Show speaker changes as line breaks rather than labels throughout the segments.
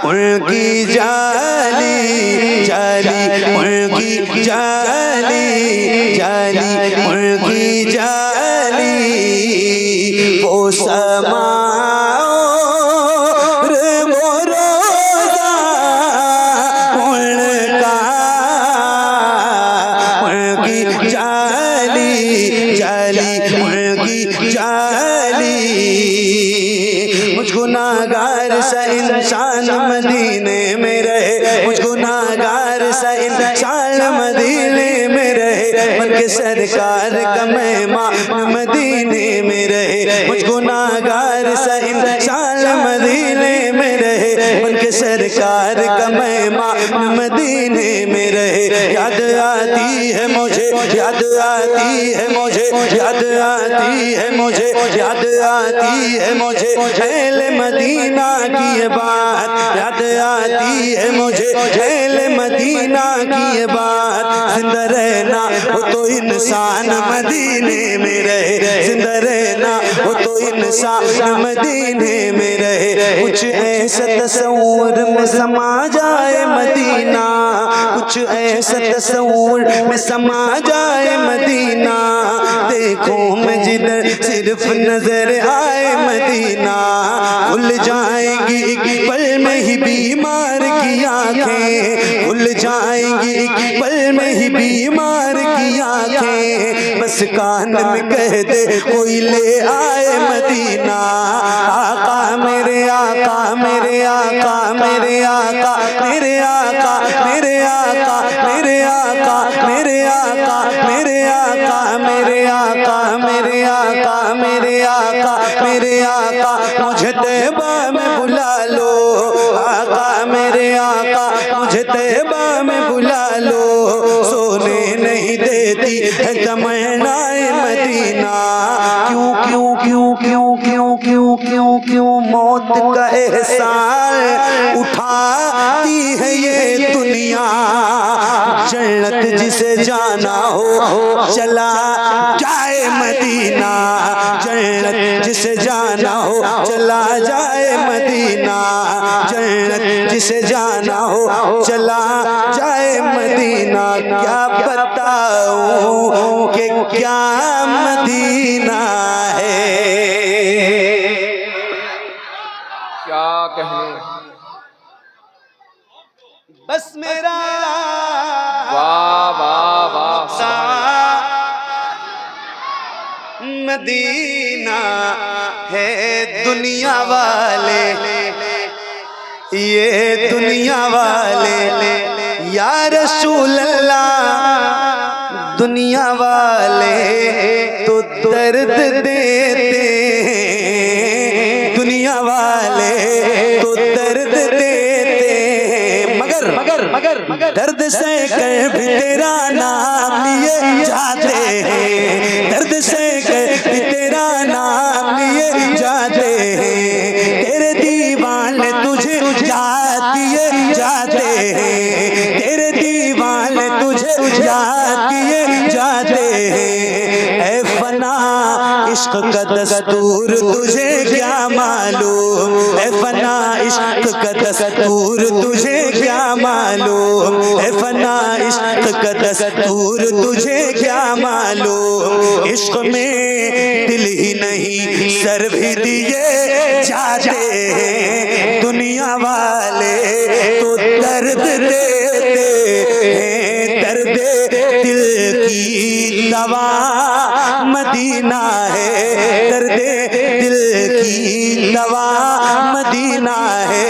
उनकी जाली जाली उनकी जाली जाली उनकी जाली वो समा गुनाहगार सा इंसान मदीने में रहे, मुझ गुनाहगार सा इंसान मदीने में रहे, बल्कि सरकार का मेहमान मदीने में रहे। मुझ गुनाहगार सा इंसान मदीने में रहे, बल्कि सरकार का मेहमान मदीने में रहे। याद आती है मुझे, याद आती है मुझे, याद आती है मुझे, याद आती है मुझे अहले मदीना की ये बात, याद आती है मुझे अहले मदीना की ये बात। जिंदा रहना हो तो इंसान मदीने में रहे, जिंदा रहना हो तो इंसान मदीने में रहे। कुछ ऐसा तस्वुर में समा जाए मदीना, कुछ ऐसा तस्वुर में समा जाए मदीना, देखो मैं जिधर सिर्फ नजर आए मदीना, खुल जाएंगी एक पल में ही बीमार की आंखें, खुल जाएंगी एक पल में ही बीमार की आंखें। बस कान में कह दे कोई ले आए मदीना। आका मेरे आका मेरे आका मेरे आका मेरे आका मेरे आका मेरे आका मेरे आका मेरे आका मेरे आका मेरे आका मेरे आका मेरे आका मुझे तैबा में बुला लो। आका मेरे आका मुझे तैबा में बुला लो। सोने नहीं देती है तमन्नाए मदीना, क्यों क्यों क्यों क्यों क्यों क्यों क्यों क्यों मौत का एहसास उठाती है ये दुनिया। जन्नत जिसे जाना हो चला जाए मदीना, जन्नत जिसे जाना हो चला जाए मदीना, जन्नत जिसे जाना हो चला जाए मदीना। क्या बताऊं कि क्या मदीना है,
क्या कहने।
बस मेरा
वाह वाह वाह
मदीना है। दुनिया वाले ये दुनिया वाले या रसूल अल्लाह, दुनिया वाले तो दर्द देते, दुनिया वाले तो दर्द देते, मगर मगर मगर मगर दर्द से कर भी तेरा नाम लिए जाते हैं, दर्द से कर भी तेरा नाम लिए जाते हैं। तेरे दीवाने तुझे याद किए जाते हैं, तेरे दीवाने तुझे याद किए जाते हैं। ऐ फना इश्क का दस्तूर तुझे क्या मालूम, ऐ फना इश्क का दस्तूर तुझे क्या मालूम, ऐ फना इश्क का दस्तूर तुझे क्या मालूम। इश्क में दिल ही नहीं सर भी दिए जाते हैं। दुनिया वाले तो दर्द देते हैं, दर्द दिल की दवा मदीना है, दर्द दिल की दवा मदीना है,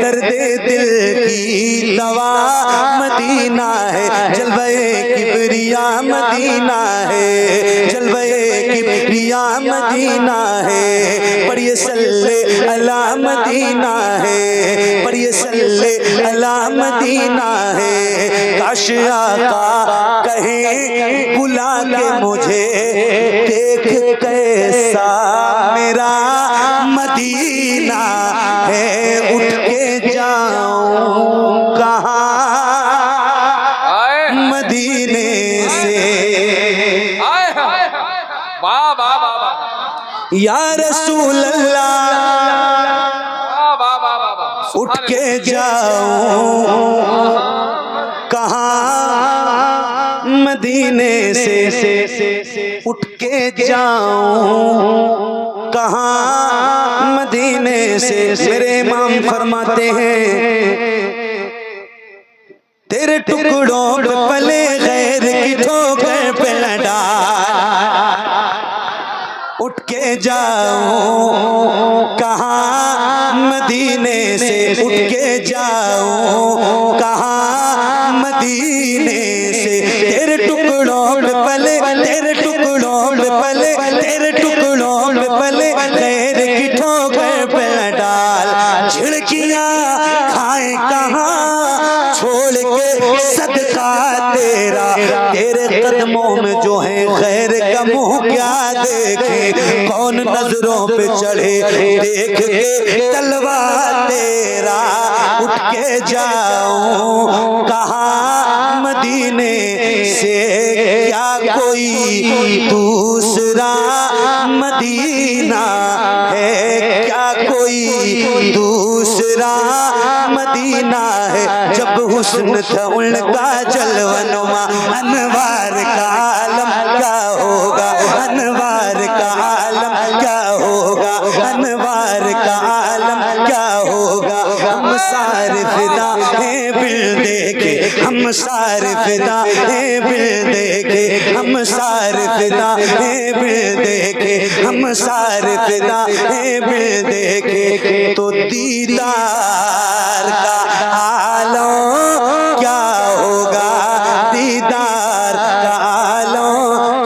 दर्द दिल की दवा मदीना है। जलवे किबरिया मदीना है, जलवे किबरिया मदीना है। पढ़िए सल्ले अला मदीना है, पढ़िए सल्ले अला मदीना है। काश आका कहे बुला के मुझे, देख कैसा मेरा मदीना है। उठ के जाऊं कहाँ मदीने से।
वाह वाह वाह वाह वाह
या रसूल अल्लाह
वाह वाह वाह वाह वाह।
उठ के जाऊं कहाँ मदीने से, उठ के जाऊं कहाँ मदीने से। मेरे इमाम फरमाते हैं तेरे टुकड़ों पे पले गैर की ठोकर पे न डाल। उठ के जाऊं कहाँ मदीने से, उठ के जाऊं कहाँ मदीने से। तेरे टुकड़ों पे पले, तेरे टुकड़ों पे पले, तेरे टुकड़ों पे पले गैर की ठोकर पे न डाल। झिड़कियाँ खाए कहाँ छोड़ के सदका तेरा, तेरे कदमों में जो है गैर का मुंह क्या देखे। कौन नजरों पे चढ़े देख के तलवार तेरा। उठ के जाऊं कहाँ मदीने से, क्या कोई दूसरा मदीना है, क्या कोई दूसरा मदीना है। जब हुस्न था उनका जलवनुमा, अनवार का आलम क्या होगा, अनवार का आलम क्या होगा, अनवार का आलम क्या होगा। हम सारे फिदा हैं बिल देखे, हम सारे फिदा हैं बिल देखे, हम सारे फिदा हैं बिल देखे, हम सारे फिदा हैं बिल देखे। तो दीदार का आलम क्या होगा, दीदार का आलम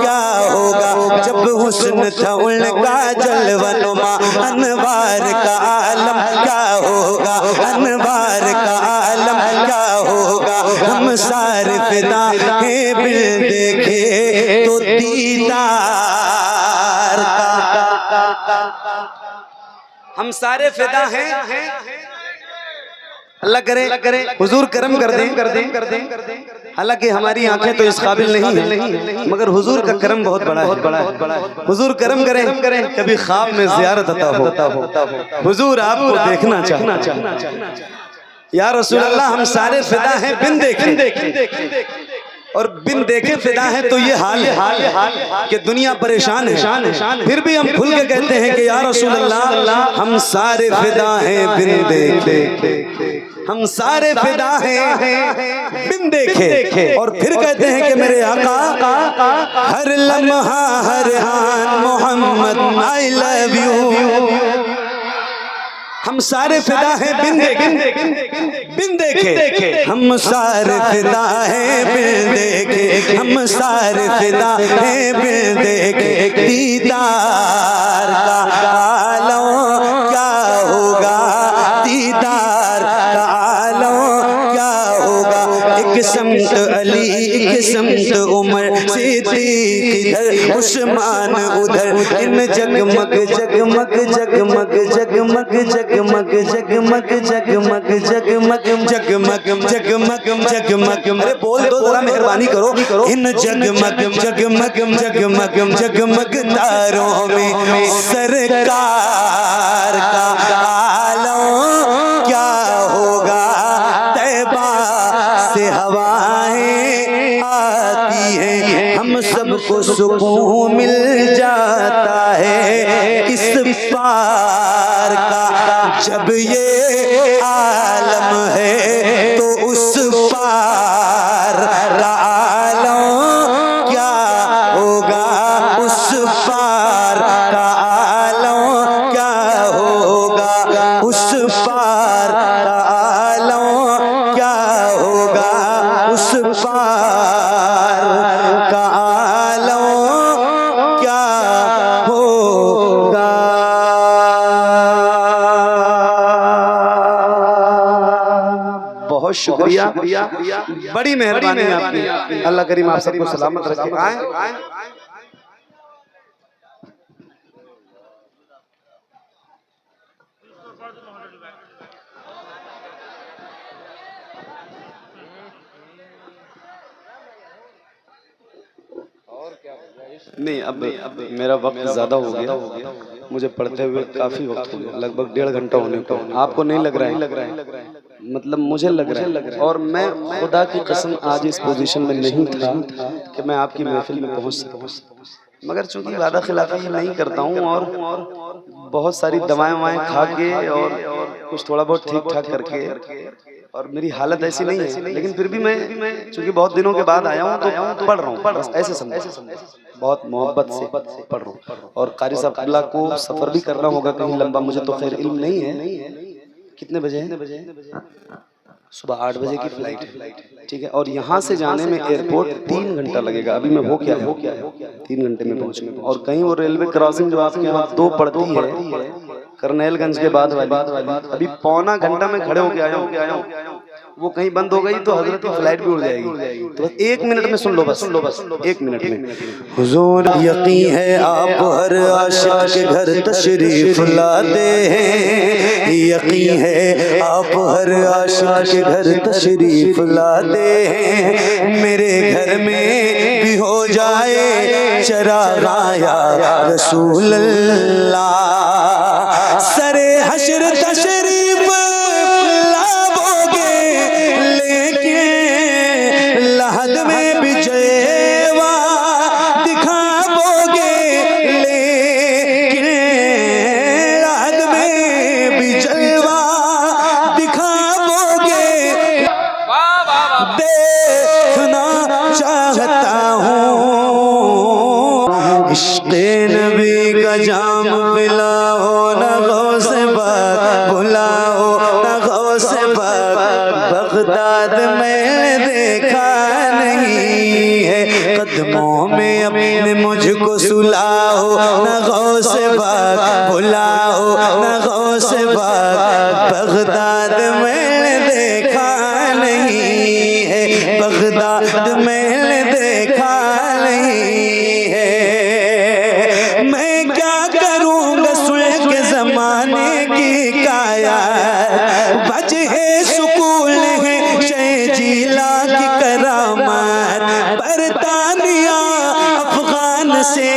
क्या होगा। जब हुस्न था उनका जलवनुमा, अनवार का आलम क्या होगा, अनवार का आलम क्या होगा। हम सारे फिदा हैं बिल देखे तो दीदार का। हम सारे फिदा हैं, अल्लाह करे हुजूर करम कर दें। हालांकि हमारी आंखें तो इस काबिल नहीं है, मगर हुजूर का करम बहुत बड़ा है। हुजूर करम करें कभी ख्वाब में ज़ियारत अता हो, हुजूर आपको देखना चाहना। या रसूल अल्लाह हम सारे फिदा हैं बिन देखे, और बिन देखे फिदा है। तो ये हाल है कि दुनिया परेशान है, फिर भी हम खुल के कहते हैं कि या रसूल अल्लाह हम सारे फिदा हैं बिन देखे, हम सारे फिदा हैं बिन देखे। और फिर कहते हैं कि मेरे आका हर लम्हा हर हान मोहम्मद आई लव यू। हम सारे फिदा हैं बिन देखे, हम सारे फिदा हैं बिन देखे, हम सारे फिदा हैं बिन देखे। दीदार का आलम क्या होगा, दीदार का आलम क्या होगा। एक समत अली, एक समत उमर, सिद्दीक इधर, उस्मान उधर। इन जगमग जगमग जगमग जगमग जगमग जगमग जगमग जगमग जगमग जगमग जगमग। अरे बोल दो जरा, मेहरबानी करो। इन जगमग जगमग जगमग जगमग तारों में सरकार का आलम क्या होगा। तैबा से हवाएं आती हैं, हम सबको सुकून मिल जाता है इस पार का। जब ये आलम है तो उस पार का आलम क्या होगा, उस पार का आलम क्या होगा, उस पार का आलम क्या होगा, उस पार का आलम क्या होगा। बहुत शुक्रिया, बड़ी मेहरबानी आपकी। अल्लाह करीम आप सबको सलामत रखे। आए
और क्या
नहीं, अब मेरा वक्त ज़्यादा हो गया, मुझे पढ़ते हुए काफ़ी वक्त हो गया, लगभग 1.5 घंटा होने को। आपको नहीं लग रहा है? मतलब मुझे लग रहा है, और मैं खुदा की कसम आज इस पोजीशन में नहीं था कि मैं आपकी महफिल में पहुंच सकूं, मगर चूंकि वादा खिलाफी नहीं करता हूं और बहुत सारी दवाएं ववाएं खा के और कुछ थोड़ा बहुत ठीक ठाक करके, और मेरी हालत ऐसी नहीं है, लेकिन फिर भी मैं चूंकि बहुत दिनों के बाद आया हूं तो पढ़ रहा हूं, बस ऐसे समझो, बहुत मोहब्बत से पढ़ रहा हूं। और कारी साहब अल्लाह को सफर भी करना होगा कहीं लंबा, मुझे तो खैर इल्म नहीं है। कितने बजे है? सुबह 8 बजे की फ्लाइट है, ठीक है। और यहाँ से जाने में एयरपोर्ट 3 घंटा लगेगा। अभी मैं हो क्या 3 घंटे में पहुंचूंगा। और कहीं वो रेलवे क्रॉसिंग जो आपके यहाँ 2 पड़ती है करनेलगंज के बाद वाली, अभी पौना घंटा में खड़े होके आया हूँ, वो कहीं बंद हो गई तो हजरत की फ्लाइट भी उड़ जाएगी। तो बस 1 मिनट में सुन लो, बस 1 मिनट में।
हुजूर यकीन है आप हर आशिक के घर तशरीफ लाते हैं, यकीन है आप हर आशिक के घर तशरीफ लाते हैं। मेरे घर में भी हो जाए चरागा या रसूल अल्लाह, सरे हश्र तशरीफ लाओगे लेके लहद में भी जलवा दिखाओगे, लेके लहद में भी जलवा दिखाओगे।
वाह वाह वाह।
देखना चाहता हूँ इश्क़े नबी का जाम पिलाओ, न गौसे पाक बुलाओ, न गौसे पाक। बगदाद में देखा नहीं है, कदमों में अपने मुझको सुलाओ, न गौसे पाक बुलाओ, न गौसे पाक। बगदाद में देखा नहीं है, बगदाद में देखा नहीं है। मैं क्या करूँगा सुलह के ज़माने की काया, वजह सुकून है शह जिला की करामात। बरतानिया अफगान से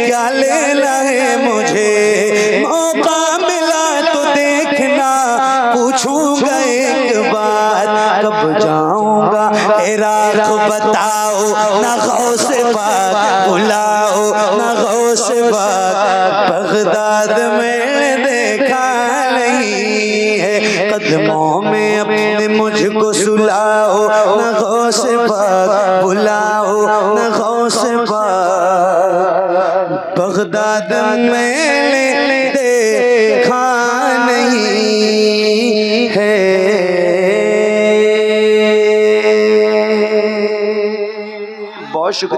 क्या लेना है मुझे, मौका मिला तो देखना पूछूंगा एक बात, कब जाऊंगा इराक बताओ, ना गौसे पाक बुलाओ, ना गौसे पाक। बगदाद में देखा नहीं है, कदमों में अपने मुझको सुलाओ, ना गौसे पाक बुलाओ, ना गौसे पाक। बगदाद में देखा नहीं है।
बहुत शुक्रिया।